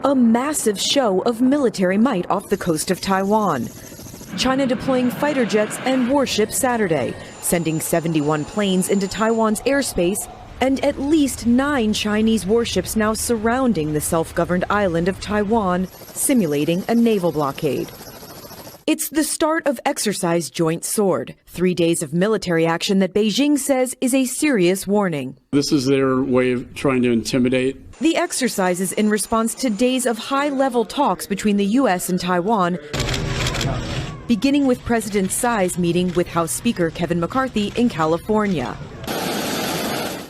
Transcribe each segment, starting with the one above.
A massive show of military might off the coast of Taiwan. China deploying fighter jets and warships Saturday, sending 71 planes into Taiwan's airspace, and at least 9 Chinese warships now surrounding the self-governed island of Taiwan, simulating a naval blockade. It's the start of Exercise Joint Sword, 3 days of military action that Beijing says is a serious warning. This is their way of trying to intimidate. The exercise is in response to days of high-level talks between the U.S. and Taiwan, beginning with President Tsai's meeting with House Speaker Kevin McCarthy in California.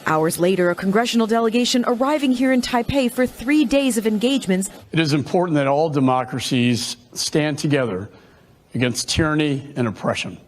Hours later, a congressional delegation arriving here in Taipei for 3 days of engagements. It is important that all democracies stand together against tyranny and oppression.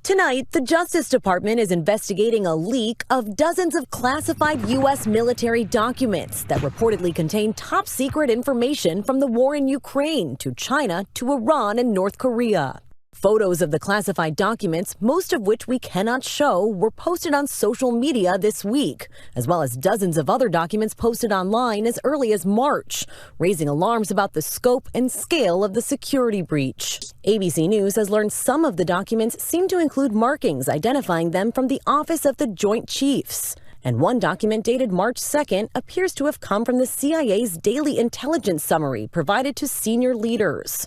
Tonight, the Justice Department is investigating a leak of dozens of classified U.S. military documents that reportedly contain top-secret information from the war in Ukraine to China to Iran and North Korea. Photos of the classified documents, most of which we cannot show, were posted on social media this week, as well as dozens of other documents posted online as early as March, raising alarms about the scope and scale of the security breach. ABC News has learned some of the documents seem to include markings identifying them from the Office of the Joint Chiefs. And one document dated March 2nd appears to have come from the CIA's daily intelligence summary provided to senior leaders.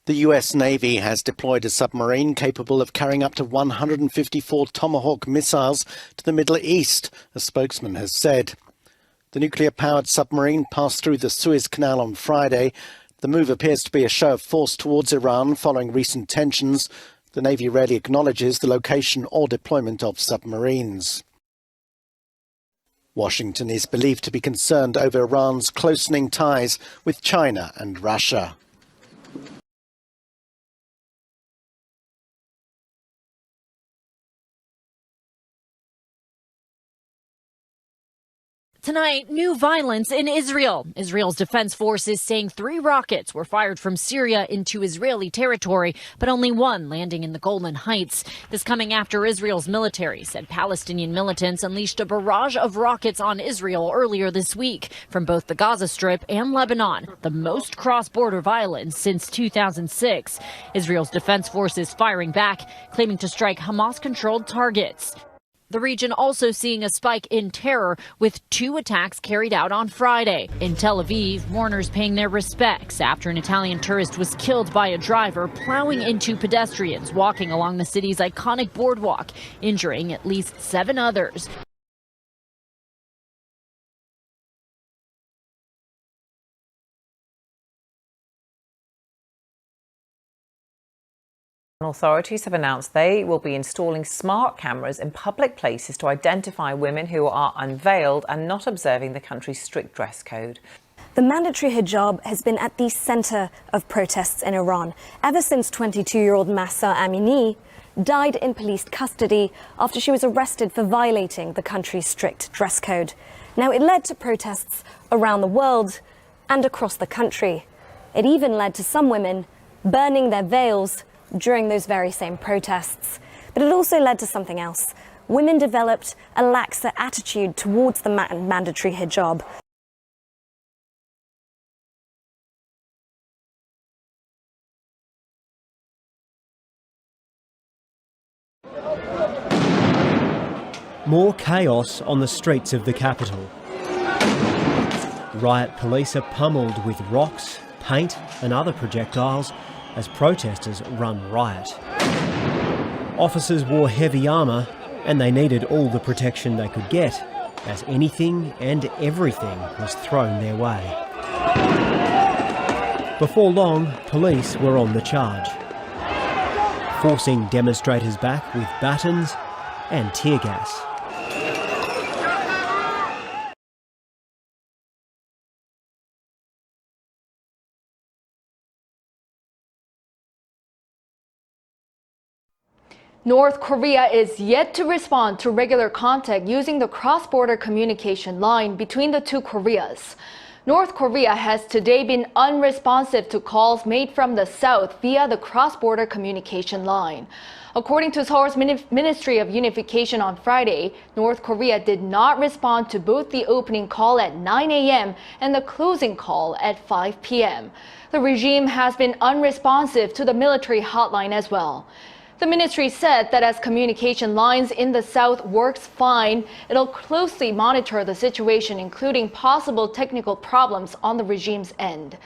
The U.S. Navy has deployed a submarine capable of carrying up to 154 Tomahawk missiles to the Middle East, a spokesman has said. The nuclear-powered submarine passed through the Suez Canal on Friday. The move appears to be a show of force towards Iran following recent tensions. The Navy rarely acknowledges the location or deployment of submarines. Washington is believed to be concerned over Iran's closening ties with China and Russia. Tonight, new violence in Israel. Israel's defense forces saying 3 rockets were fired from Syria into Israeli territory, but only 1 landing in the Golan Heights. This coming after Israel's military said Palestinian militants unleashed a barrage of rockets on Israel earlier this week from both the Gaza Strip and Lebanon, the most cross-border violence since 2006. Israel's defense forces firing back, claiming to strike Hamas-controlled targets. The region also seeing a spike in terror with 2 attacks carried out on Friday. In Tel Aviv, mourners paying their respects after an Italian tourist was killed by a driver plowing into pedestrians walking along the city's iconic boardwalk, injuring at least 7 others. Authorities have announced they will be installing smart cameras in public places to identify women who are unveiled and not observing the country's strict dress code. The mandatory hijab has been at the center of protests in Iran ever since 22-year-old Mahsa Amini died in police custody after she was arrested for violating the country's strict dress code. Now, it led to protests around the world and across the country. It even led to some women burning their veils during those very same protests. But it also led to something else. Women developed a laxer attitude towards the mandatory hijab. More chaos on the streets of the capital. Riot police are pummeled with rocks, paint and other projectiles as protesters run riot. Officers wore heavy armour and they needed all the protection they could get as anything and everything was thrown their way. Before long, police were on the charge, forcing demonstrators back with batons and tear gas. North Korea is yet to respond to regular contact using the cross-border communication line between the two Koreas. North Korea has today been unresponsive to calls made from the south via the cross-border communication line. According to Seoul's Ministry of Unification on Friday, North Korea did not respond to both the opening call at 9 a.m. and the closing call at 5 p.m. The regime has been unresponsive to the military hotline as well. The ministry said that as communication lines in the south works fine, it'll closely monitor the situation, including possible technical problems on the regime's end.